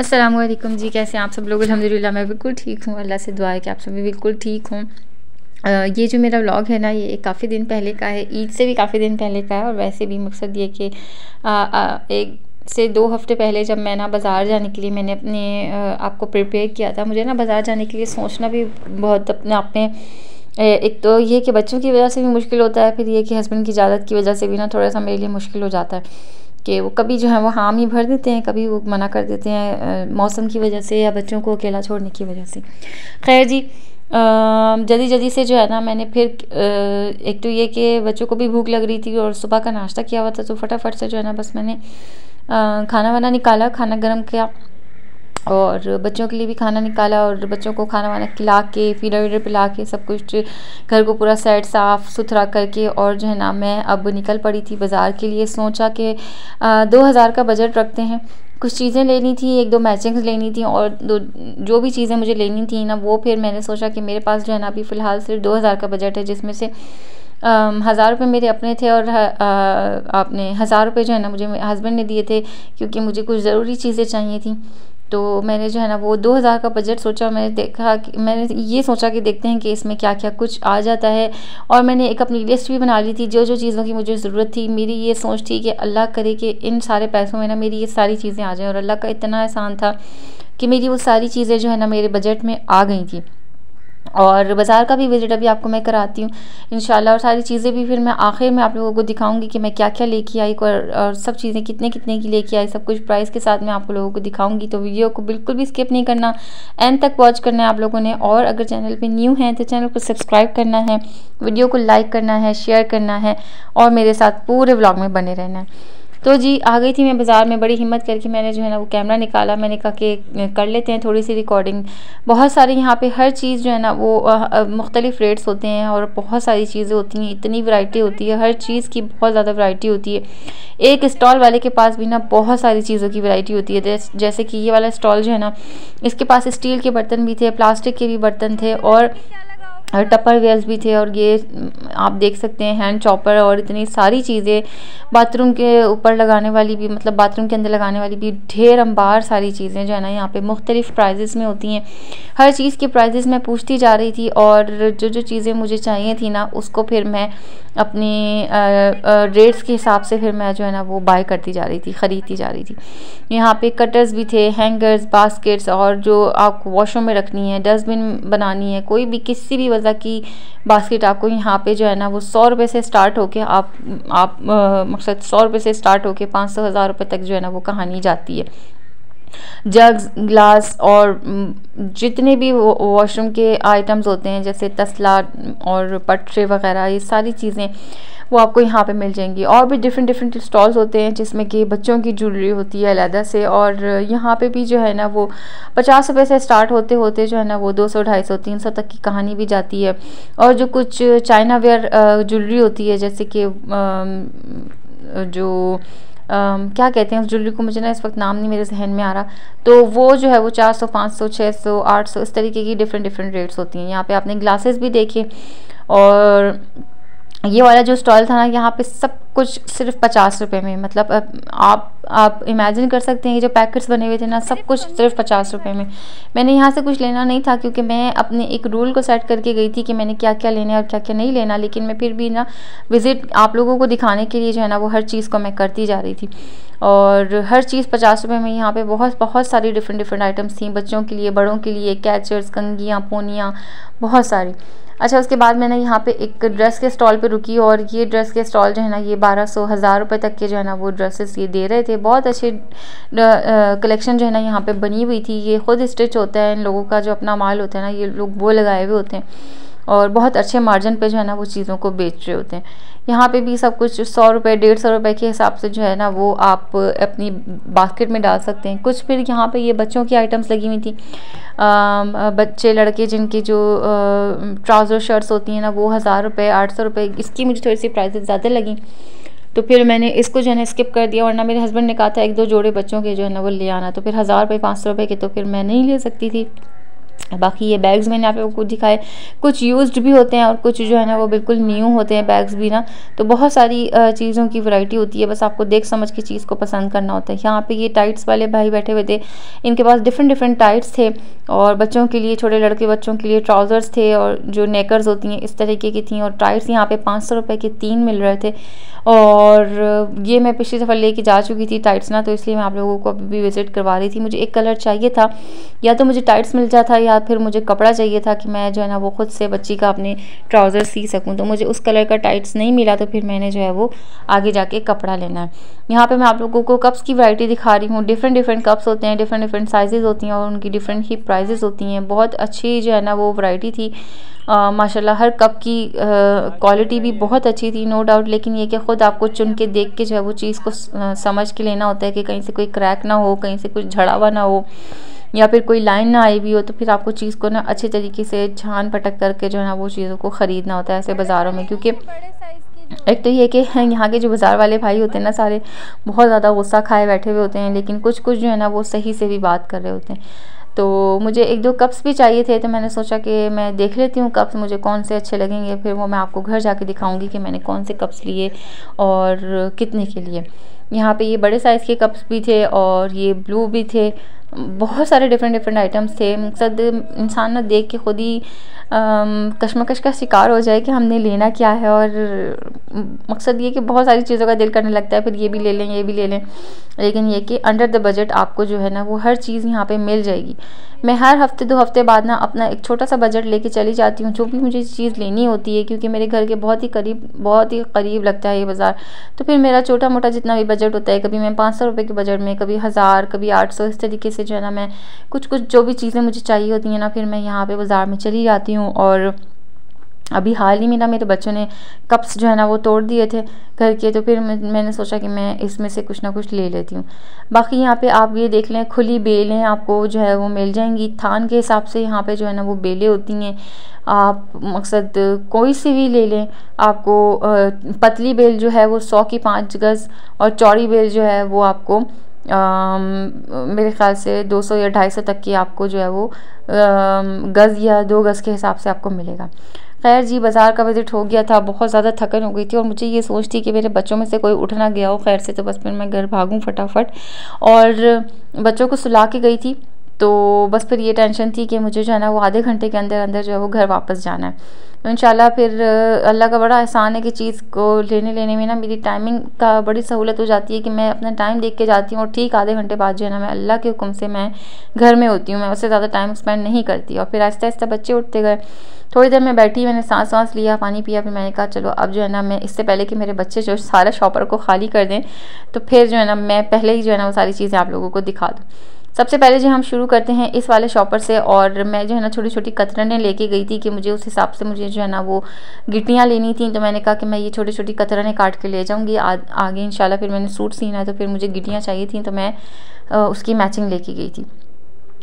अस्सलाम वालेकुम जी, कैसे हैं आप सब लोग। अल्हम्दुलिल्लाह मैं बिल्कुल ठीक हूँ। अल्लाह से दुआ है कि आप सब भी बिल्कुल ठीक हों। ये जो मेरा व्लॉग है ना, ये काफ़ी दिन पहले का है, ईद से भी काफ़ी दिन पहले का है। और वैसे भी मकसद ये कि 1 से 2 हफ़्ते पहले जब मैं ना बाज़ार जाने के लिए मैंने अपने आप को प्रिपेयर किया था। मुझे ना बाज़ार जाने के लिए सोचना भी बहुत अपने आप में एक तो ये कि बच्चों की वजह से भी मुश्किल होता है, फिर ये कि हस्बैंड की इजाज़त की वजह से भी ना थोड़ा-सा मेरे लिए मुश्किल हो जाता है कि वो कभी जो है वो हामी भर देते हैं, कभी वो मना कर देते हैं मौसम की वजह से या बच्चों को अकेला छोड़ने की वजह से। खैर जी, जल्दी-जल्दी से जो है ना मैंने फिर एक तो ये कि बच्चों को भी भूख लग रही थी और सुबह का नाश्ता किया हुआ था, तो फटाफट से जो है ना बस मैंने खाना वाना निकाला, खाना गर्म किया और बच्चों के लिए भी खाना निकाला और बच्चों को खाना वाना खिला के फीडर वीडर पिला के सब कुछ घर को पूरा सेट साफ़ सुथरा करके और जो है ना मैं अब निकल पड़ी थी बाज़ार के लिए। सोचा कि 2000 का बजट रखते हैं, कुछ चीज़ें लेनी थी, 1-2 मैचिंग्स लेनी थी और जो भी चीज़ें मुझे लेनी थी ना, वो फिर मैंने सोचा कि मेरे पास जो है ना अभी फ़िलहाल सिर्फ 2000 का बजट है, जिसमें से 1000 रुपये मेरे अपने थे और आपने 1000 रुपये जो है ना मुझे हस्बैंड ने दिए थे, क्योंकि मुझे कुछ ज़रूरी चीज़ें चाहिए थी। तो मैंने जो है ना वो 2000 का बजट सोचा। मैंने ये सोचा कि देखते हैं कि इसमें क्या क्या कुछ आ जाता है। और मैंने एक अपनी लिस्ट भी बना ली थी, जो जो चीज़ों की मुझे ज़रूरत थी। मेरी ये सोच थी कि अल्लाह करे कि इन सारे पैसों में ना मेरी ये सारी चीज़ें आ जाएँ, और अल्लाह का इतना एहसान था कि मेरी वो सारी चीज़ें जो है ना मेरे बजट में आ गई थी। और बाज़ार का भी विज़िट अभी आपको मैं कराती हूँ इंशाल्लाह, और सारी चीज़ें भी फिर मैं आखिर में आप लोगों को दिखाऊंगी कि मैं क्या क्या लेके आई और सब चीज़ें कितने कितने की लेके आई, सब कुछ प्राइस के साथ मैं आप लोगों को दिखाऊंगी। तो वीडियो को बिल्कुल भी स्किप नहीं करना, एंड तक वॉच करना है आप लोगों ने। और अगर चैनल पे न्यू हैं तो चैनल को सब्सक्राइब करना है, वीडियो को लाइक करना है, शेयर करना है और मेरे साथ पूरे व्लॉग में बने रहना है। तो जी आ गई थी मैं बाज़ार में, बड़ी हिम्मत करके मैंने जो है ना वो कैमरा निकाला। मैंने कहा कि कर लेते हैं थोड़ी सी रिकॉर्डिंग। बहुत सारी यहाँ पे हर चीज़ जो है ना वो मुख्तलिफ़ रेट्स होते हैं और बहुत सारी चीज़ें होती हैं, इतनी वैरायटी होती है, हर चीज़ की बहुत ज़्यादा वैरायटी होती है। एक स्टॉल वाले के पास भी ना बहुत सारी चीज़ों की वैरायटी होती है। जैसे कि ये वाला स्टॉल जो है ना, इसके पास स्टील के बर्तन भी थे, प्लास्टिक के भी बर्तन थे और टपर वेयर्स भी थे। और ये आप देख सकते हैं हैंड चॉपर और इतनी सारी चीज़ें, बाथरूम के ऊपर लगाने वाली भी, मतलब बाथरूम के अंदर लगाने वाली भी ढेर अंबार सारी चीज़ें जो है ना यहाँ पे मुख्तलिफ़ प्राइजेस में होती हैं। हर चीज़ के प्राइजेस मैं पूछती जा रही थी और जो जो चीज़ें मुझे चाहिए थी ना उसको फिर मैं अपने रेट्स के हिसाब से फिर मैं जो है ना वो बाय करती जा रही थी, ख़रीदती जा रही थी। यहाँ पे कटर्स भी थे, हैंगर्स, बास्केट्स, और जो आप वॉशरूम में रखनी है, डस्टबिन बनानी है, कोई भी किसी भी वजह की बास्केट आपको यहाँ पे जो है ना वो 100 रुपये से स्टार्ट होके आप मकसद 100 रुपये से स्टार्ट होके 500 हज़ार रुपये तक जो है ना वो कहानी जाती है। जग्स, ग्लास और जितने भी वॉशरूम के आइटम्स होते हैं जैसे तसला और पटरे वगैरह, ये सारी चीज़ें वो आपको यहाँ पे मिल जाएंगी। और भी डिफरेंट डिफरेंट स्टॉल्स होते हैं जिसमें कि बच्चों की ज्वेलरी होती है अलहदा से। और यहाँ पे भी जो है ना वो 50 रुपये से स्टार्ट होते होते जो है ना वो 200, 250, 300 तक की कहानी भी जाती है। और जो कुछ चाइना वेयर ज्वेलरी होती है, जैसे कि जो क्या कहते हैं उस ज्वेलरी को, मुझे ना इस वक्त नाम नहीं मेरे जहन में आ रहा, तो वो जो है वो 400, 500, 600, 800 इस तरीके की डिफरेंट डिफरेंट रेट्स होती हैं। यहाँ पे आपने ग्लासेस भी देखे। और ये वाला जो स्टॉल था ना, यहाँ पे सब कुछ सिर्फ 50 रुपये में, मतलब आप इमेजिन कर सकते हैं, ये जो पैकेट्स बने हुए थे ना सब कुछ सिर्फ 50 रुपये में। मैंने यहाँ से कुछ लेना नहीं था क्योंकि मैं अपने एक रूल को सेट करके गई थी कि मैंने क्या क्या लेना है और क्या क्या नहीं लेना, लेकिन मैं फिर भी ना विज़िट आप लोगों को दिखाने के लिए जो है ना वो हर चीज़ को मैं करती जा रही थी। और हर चीज़ 50 रुपये में यहाँ पे बहुत बहुत सारी डिफरेंट डिफरेंट आइटम्स थी, बच्चों के लिए, बड़ों के लिए, कैचर्स, कंघियाँ, पोनियाँ, बहुत सारी। अच्छा, उसके बाद मैंने यहाँ पे एक ड्रेस के स्टॉल पे रुकी और ये ड्रेस के स्टॉल जो है ना ये 1200, 1000 रुपये तक के जो है ना वो ड्रेसेस ये दे रहे थे। बहुत अच्छे कलेक्शन जो है ना यहाँ पे बनी हुई थी। ये खुद स्टिच होता है, इन लोगों का जो अपना माल होता है ना ये लोग वो लगाए हुए होते हैं और बहुत अच्छे मार्जिन पे जो है ना वो चीज़ों को बेच रहे होते हैं। यहाँ पे भी सब कुछ 100 रुपये, 150 रुपये के हिसाब से जो है ना वो आप अपनी बास्केट में डाल सकते हैं। कुछ फिर यहाँ पे ये बच्चों की आइटम्स लगी हुई थी, बच्चे लड़के जिनकी जो ट्राउज़र शर्ट्स होती हैं ना वो 1000 रुपये, 800 रुपये, इसकी मुझे थोड़ी सी प्राइसेस ज़्यादा लगी तो फिर मैंने इसको जो है ना स्किप कर दिया। वरना मेरे हस्बैंड ने कहा था 1-2 जोड़े बच्चों के जो है ना वो ले आना, तो फिर 1000 रुपये, 500 रुपये के तो फिर मैं नहीं ले सकती थी। बाकी ये बैग्स मैंने आप लोगों को दिखाए, कुछ यूज्ड भी होते हैं और कुछ जो है ना वो बिल्कुल न्यू होते हैं बैग्स भी ना। तो बहुत सारी चीज़ों की वैरायटी होती है, बस आपको देख समझ के चीज़ को पसंद करना होता है। यहाँ पे ये टाइट्स वाले भाई बैठे हुए थे, इनके पास डिफरेंट डिफरेंट टाइट्स थे और बच्चों के लिए, छोटे लड़के बच्चों के लिए ट्राउज़र्स थे और जो नेकर्स होती हैं इस तरीके की थी। और टाइट्स यहाँ पे 500 रुपये के 3 मिल रहे थे। और ये मैं पिछली दफ़ा लेके जा चुकी थी टाइट्स ना, तो इसलिए मैं आप लोगों को अभी भी विज़िट करवा रही थी। मुझे एक कलर चाहिए था, या तो मुझे टाइट्स मिल जाता या फिर मुझे कपड़ा चाहिए था कि मैं जो है ना वो खुद से बच्ची का अपने ट्राउज़र सी सकूं। तो मुझे उस कलर का टाइट्स नहीं मिला, तो फिर मैंने जो है वो आगे जाके कपड़ा लेना है। यहाँ पे मैं आप लोगों को कप्स की वैरायटी दिखा रही हूँ। डिफरेंट डिफरेंट कप्स होते हैं, डिफरेंट डिफरेंट साइजेज़ होती हैं और उनकी डिफरेंट ही प्राइजेज़ होती हैं। बहुत अच्छी जो है ना वो वैरायटी थी माशाल्लाह। हर कप की क्वालिटी भी बहुत अच्छी थी, नो डाउट। लेकिन ये कि ख़ुद आपको चुन के देख के जो है वो चीज़ को समझ के लेना होता है कि कहीं से कोई क्रैक ना हो, कहीं से कुछ झड़ा हुआ ना हो, या फिर कोई लाइन ना आई भी हो। तो फिर आपको चीज़ को ना अच्छे तरीके से छान पटक करके जो है ना वो चीज़ों को ख़रीदना होता है ऐसे बाज़ारों में। क्योंकि एक तो ये कि यहाँ के जो बाज़ार वाले भाई होते हैं ना सारे बहुत ज़्यादा गुस्सा खाए बैठे हुए होते हैं, लेकिन कुछ कुछ जो है ना वो सही से भी बात कर रहे होते हैं। तो मुझे एक दो कप्स भी चाहिए थे, तो मैंने सोचा कि मैं देख लेती हूँ कप्स मुझे कौन से अच्छे लगेंगे, फिर वो मैं आपको घर जाके दिखाऊंगी कि मैंने कौन से कप्स लिए और कितने के लिए। यहाँ पे ये बड़े साइज़ के कप्स भी थे और ये ब्लू भी थे, बहुत सारे डिफरेंट डिफरेंट आइटम्स थे। मकसद इंसान ना देख के खुद ही कश्मकश का शिकार हो जाए कि हमने लेना क्या है। और मकसद ये कि बहुत सारी चीज़ों का दिल करने लगता है, फिर ये भी ले लें ये भी ले लें, लेकिन ये कि अंडर द बजट आपको जो है ना वो हर चीज़ यहाँ पे मिल जाएगी। मैं हर हफ्ते 2 हफ्ते बाद ना अपना एक छोटा सा बजट लेके चली जाती हूँ, जो भी मुझे चीज़ लेनी होती है, क्योंकि मेरे घर के बहुत ही करीब लगता है ये बाज़ार। तो फिर मेरा छोटा मोटा जितना भी बजट होता है, कभी मैं 500 रुपये के बजट में, कभी 1000, कभी 800, इस तरीके से जो है ना मैं कुछ कुछ जो भी चीज़ें मुझे चाहिए होती हैं ना, फिर मैं यहाँ पे बाज़ार में चली जाती हूँ। और अभी हाल ही में ना मेरे बच्चों ने कप्स जो है ना वो तोड़ दिए थे घर के, तो फिर मैंने सोचा कि मैं इसमें से कुछ ना कुछ ले लेती हूँ। बाकी यहाँ पे आप ये देख लें, खुली बेलें आपको जो है वो मिल जाएंगी थान के हिसाब से। यहाँ पे जो है ना वो बेलें होती हैं, आप मकसद कोई सी भी ले लें। आपको पतली बेल जो है वो 100 की 5 गज़ और चौड़ी बेल जो है वो आपको मेरे ख़्याल से 200 या 250 तक की आपको जो है वो गज़ या 2 गज़ के हिसाब से आपको मिलेगा। खैर जी, बाज़ार का विज़िट हो गया था, बहुत ज़्यादा थकन हो गई थी और मुझे ये सोच थी कि मेरे बच्चों में से कोई उठ ना गया हो खैर से, तो बस फिर मैं घर भागूं फटाफट और बच्चों को सुला के गई थी। तो बस फिर ये टेंशन थी कि मुझे जो है ना वो आधे घंटे के अंदर अंदर जो है वो घर वापस जाना है। तो इंशाल्लाह फिर अल्लाह का बड़ा एहसान है कि चीज़ को लेने में ना मेरी टाइमिंग का बड़ी सहूलत हो जाती है कि मैं अपना टाइम देख के जाती हूँ और ठीक आधे घंटे बाद जो है ना मैं अल्लाह के हुक्म से मैं घर में होती हूँ। मैं उससे ज़्यादा टाइम स्पेंड नहीं करती। और फिर आहिस्ता आहिस्ता बच्चे उठते गए, थोड़ी देर मैं बैठी, मैंने सांस लिया, पानी पिया, फिर मैंने कहा चलो अब जो है ना मैं इससे पहले कि मेरे बच्चे जो सारा शॉपर को खाली कर दें, तो फिर जो है ना मैं पहले ही जो है ना वो सारी चीज़ें आप लोगों को दिखा दूँ। सबसे पहले जो हम शुरू करते हैं इस वाले शॉपर से। और मैं जो है ना छोटी छोटी कतरनें लेके गई थी कि मुझे उस हिसाब से मुझे जो है ना वो गिट्टियाँ लेनी थी। तो मैंने कहा कि मैं ये छोटी छोटी कतरनें काट के ले जाऊँगी आगे इंशाल्लाह। फिर मैंने सूट सीना है तो फिर मुझे गिट्टियाँ चाहिए थी, तो मैं उसकी मैचिंग लेके गई थी।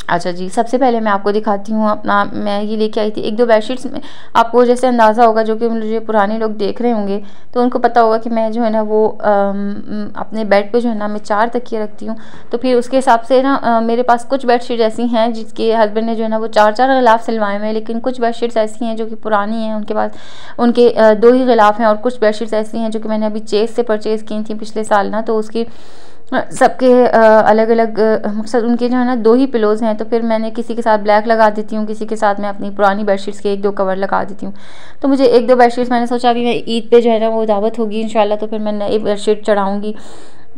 अच्छा जी, सबसे पहले मैं आपको दिखाती हूँ अपना, मैं ये लेके आई थी 1-2 बेडशीट्स में। आपको जैसे अंदाज़ा होगा, जो कि मुझे पुराने लोग देख रहे होंगे तो उनको पता होगा कि मैं जो है ना वो अपने बेड पे जो है ना मैं 4 तकिए रखती हूँ। तो फिर उसके हिसाब से ना मेरे पास कुछ बेडशीट ऐसी हैं जिसके हस्बैंड ने जो है ना वो 4-4 गिलाफ सिलवाए हुए हैं, लेकिन कुछ बेडशीट्स ऐसी हैं जो कि पुरानी हैं, उनके पास उनके 2 ही गिलाफ हैं। और कुछ बेडशीट्स ऐसी हैं जो कि मैंने अभी चेस से परचेज़ की थी पिछले साल ना, तो उसकी सबके अलग अलग मकसद उनके जो है ना 2 ही पिलोज़ हैं। तो फिर मैंने किसी के साथ ब्लैक लगा देती हूँ, किसी के साथ मैं अपनी पुरानी बेडशीट्स के 1-2 कवर लगा देती हूँ। तो मुझे 1-2 बेडशीट्स मैंने सोचा अभी मैं ईद पे जो है ना वो दावत होगी इंशाल्लाह, तो फिर मैं नई बेडशीट चढ़ाऊँगी,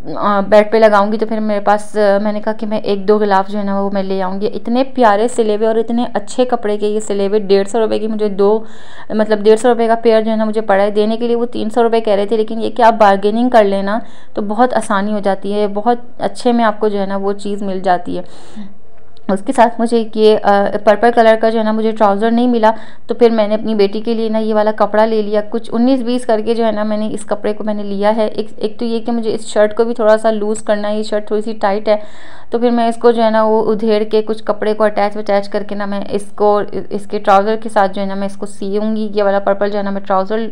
बेड पे लगाऊंगी। तो फिर मेरे पास मैंने कहा कि मैं 1-2 गिलाफ जो है ना वो मैं ले आऊँगी। इतने प्यारे सिले हुए और इतने अच्छे कपड़े के ये सिले हुए, 150 रुपये की मुझे 2 मतलब 150 रुपये का पेयर जो है ना मुझे पड़ा है। देने के लिए वो 300 रुपये कह रहे थे, लेकिन ये कि आप बार्गेनिंग कर लेना तो बहुत आसानी हो जाती है, बहुत अच्छे में आपको जो है ना वो चीज़ मिल जाती है। उसके साथ मुझे ये पर्पल कलर का जो है ना मुझे ट्राउज़र नहीं मिला, तो फिर मैंने अपनी बेटी के लिए ना ये वाला कपड़ा ले लिया। कुछ 19-20 करके जो है ना मैंने इस कपड़े को मैंने लिया है। एक तो ये कि मुझे इस शर्ट को भी थोड़ा सा लूज़ करना है, ये शर्ट थोड़ी सी टाइट है, तो फिर मैं इसको जो है ना वो उधेड़ के कुछ कपड़े को अटैच करके ना मैं इसको इसके ट्राउज़र के साथ जो है ना मैं इसको सीऊँगी। ये वाला पर्पल जो है ना मैं ट्राउज़र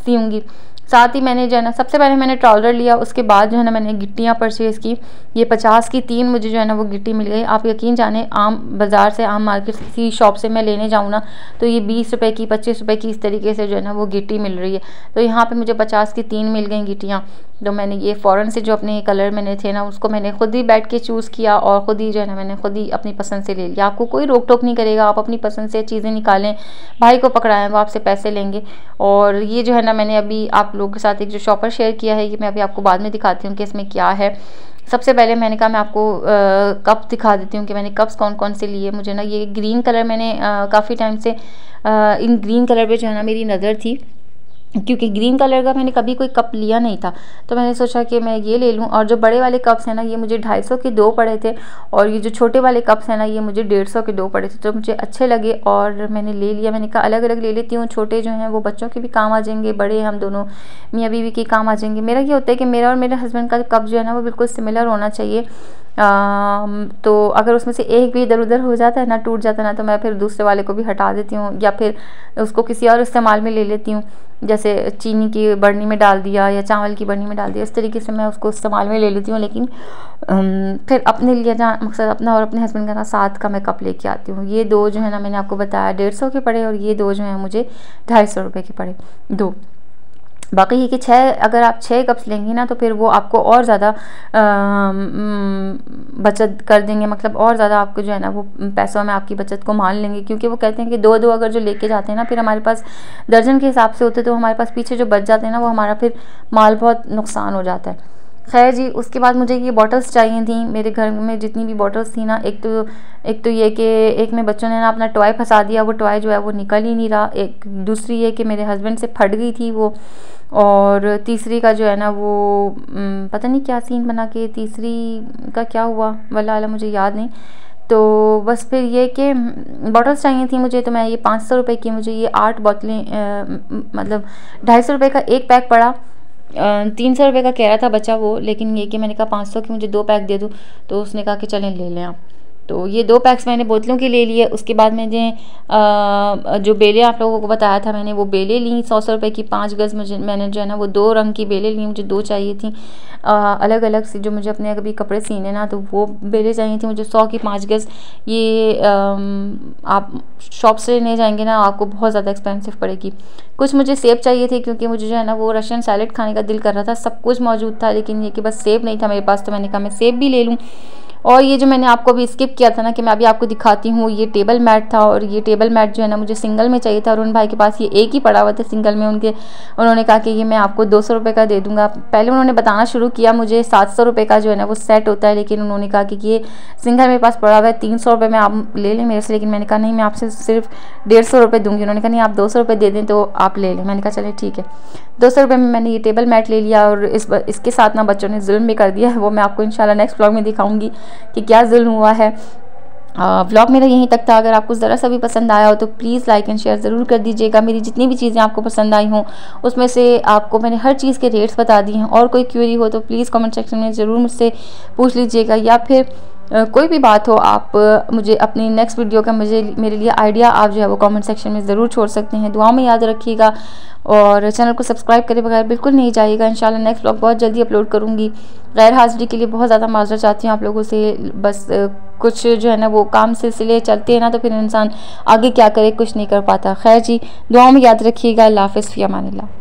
सीऊँगी। साथ ही मैंने जो है ना सबसे पहले मैंने ट्राउज़र लिया, उसके बाद जो है ना मैंने गिट्टियाँ परचेज़ की। ये 50 की 3 मुझे जो है ना वो गिट्टी मिल गई। आप यकीन जाने आम बाज़ार से, आम मार्केट किसी शॉप से मैं लेने जाऊँ ना तो ये 20 रुपए की, 25 रुपए की इस तरीके से जो है ना वो गिट्टी मिल रही है। तो यहाँ पे मुझे 50 की 3 मिल गई गिट्टियाँ। तो मैंने ये फ़ौरन से जो अपने कलर मैंने थे ना उसको मैंने खुद ही बैठ के चूज़ किया और ख़ुद ही जो है ना मैंने खुद ही अपनी पसंद से ले लिया। आपको कोई रोक टोक नहीं करेगा, आप अपनी पसंद से चीज़ें निकालें। भाई को पकड़ाएं, वो आपसे पैसे लेंगे। और ये जो है ना मैंने अभी आप लोगों के साथ एक जो शॉपर शेयर किया है, ये मैं अभी आपको बाद में दिखाती हूँ कि इसमें क्या है। सबसे पहले मैंने कहा मैं आपको कप दिखा देती हूँ कि मैंने कप्स कौन कौन से लिए। मुझे ना ये ग्रीन कलर मैंने काफ़ी टाइम से इन ग्रीन कलर पे जो है ना मेरी नज़र थी, क्योंकि ग्रीन कलर का मैंने कभी कोई कप लिया नहीं था। तो मैंने सोचा कि मैं ये ले लूँ। और जो बड़े वाले कप्स हैं ना ये मुझे 250 के 2 पड़े थे, और ये जो छोटे वाले कप्स हैं ना ये मुझे 150 के 2 पड़े थे। तो मुझे अच्छे लगे और मैंने ले लिया। मैंने कहा अलग अलग ले लेती हूँ, छोटे जो हैं वो बच्चों के भी काम आ जाएंगे, बड़े हम दोनों मियाँ बीवी के काम आ जाएंगे। मेरा ये होता है कि मेरा और मेरे हस्बैंड का कप जो है ना वो बिल्कुल सिमिलर होना चाहिए। तो अगर उसमें से एक भी इधर उधर हो जाता है ना, टूट जाता है ना, तो मैं फिर दूसरे वाले को भी हटा देती हूँ या फिर उसको किसी और इस्तेमाल में ले लेती हूँ। जैसे चीनी की बर्नी में डाल दिया या चावल की बर्नी में डाल दिया, इस तरीके से मैं उसको इस्तेमाल में ले लेती हूँ। लेकिन फिर अपने लिए जहाँ मकसद अपना और अपने हस्बैंड का ना साथ का मैं कप लेके आती हूँ। ये 2 जो है ना मैंने आपको बताया 150 के पड़े, और ये 2 जो हैं मुझे 250 रुपये के पड़े 2। बाकी ये कि 6 अगर आप 6 कप्स लेंगी ना तो फिर वो आपको और ज़्यादा बचत कर देंगे, मतलब और ज़्यादा आपको जो है ना वो पैसों में आपकी बचत को मान लेंगे। क्योंकि वो कहते हैं कि 2-2 अगर जो लेके जाते हैं ना, फिर हमारे पास दर्जन के हिसाब से होते तो हमारे पास पीछे जो बच जाते हैं ना वो हमारा फिर माल बहुत नुकसान हो जाता है। खैर जी, उसके बाद मुझे ये बॉटल्स चाहिए थी। मेरे घर में जितनी भी बॉटल्स थी ना, एक तो ये कि एक में बच्चों ने ना अपना टॉय फंसा दिया, वो टॉय जो है वो निकल ही नहीं रहा। एक दूसरी ये कि मेरे हस्बैंड से फट गई थी वो, और तीसरी का जो है ना वो पता नहीं क्या सीन बना के तीसरी का क्या हुआ वल्लाह आलम, मुझे याद नहीं। तो बस फिर ये कि बॉटल्स चाहिए थी मुझे, तो मैं ये 500 रुपये की मुझे ये 8 बोतलें मतलब 250 रुपये का एक पैक पड़ा। 300 रुपये का कह रहा था बच्चा वो, लेकिन ये कि मैंने कहा 500 की मुझे 2 पैक दे दूँ, तो उसने कहा कि चलें ले लें आप। तो ये 2 पैक्स मैंने बोतलों के ले लिए। उसके बाद मैंने जो बेलें आप लोगों को बताया था मैंने, वो बेलें ली 100 रुपये की 5 गज़। मैंने जो है ना वो 2 रंग की बेलें ली, मुझे 2 चाहिए थी अलग अलग से, जो मुझे अपने कभी कपड़े सीने ना, तो वो बेलें चाहिए थी मुझे 100 की 5 गज़। ये आप शॉप से लेने जाएंगे ना आपको बहुत ज़्यादा एक्सपेंसिव पड़ेगी। कुछ मुझे सेब चाहिए थे, क्योंकि मुझे जो है ना वो रशियन सैलेड खाने का दिल कर रहा था। सब कुछ मौजूद था, लेकिन ये कि बस सेब नहीं था मेरे पास, तो मैंने कहा मैं सेब भी ले लूँ। और ये जो मैंने आपको अभी स्किप किया था ना कि मैं अभी आपको दिखाती हूँ, ये टेबल मैट था। और ये टेबल मैट जो है ना मुझे सिंगल में चाहिए था, और उन भाई के पास ये एक ही पड़ा हुआ था सिंगल में। उन्होंने कहा कि ये मैं आपको 200 रुपये का दे दूँगा। पहले उन्होंने बताना शुरू किया मुझे 700 रुपये का जो है ना वो सेट होता है, लेकिन उन्होंने कहा कि ये सिंगल मेरे पास पड़ा हुआ है 300 रुपये में आप ले लें मेरे से। लेकिन मैंने कहा नहीं, मैं आपसे सिर्फ 150 रुपये दूँगी। उन्होंने कहा नहीं, आप 200 रुपये दे दें तो आप ले लें। मैंने कहा चले ठीक है। 200 रुपये में मैंने ये टेबल मैट ले लिया। और इसके साथ ना बच्चों ने जुल्म भी कर दिया है, वो मैं आपको इंशाल्लाह नेक्स्ट व्लॉग में दिखाऊंगी कि क्या जुल्म हुआ है। व्लॉग मेरा यहीं तक था। अगर आपको ज़रा सा भी पसंद आया हो तो प्लीज़ लाइक एंड शेयर ज़रूर कर दीजिएगा। मेरी जितनी भी चीज़ें आपको पसंद आई हों उसमें से आपको मैंने हर चीज़ के रेट्स बता दिए हैं। और कोई क्वेरी हो तो प्लीज़ कमेंट सेक्शन में ज़रूर मुझसे पूछ लीजिएगा, या फिर कोई भी बात हो आप मुझे अपनी नेक्स्ट वीडियो का मेरे लिए आइडिया आप जो है वो कमेंट सेक्शन में ज़रूर छोड़ सकते हैं। दुआ में याद रखिएगा, और चैनल को सब्सक्राइब करे बगैर बिल्कुल नहीं जाइएगा। इंशाल्लाह नेक्स्ट व्लॉग बहुत जल्दी अपलोड करूँगी। गैर हाज़िरी के लिए बहुत ज़्यादा माज़रत चाहती हूँ आप लोगों से। बस कुछ जो है ना वो काम सिलसिले चलते हैं ना, तो फिर इंसान आगे क्या करे कुछ नहीं कर पाता। खैर जी, दुआ में याद रखिएगा। अल्लाह हाफ़िज़, फ़ी अमानिल्लाह।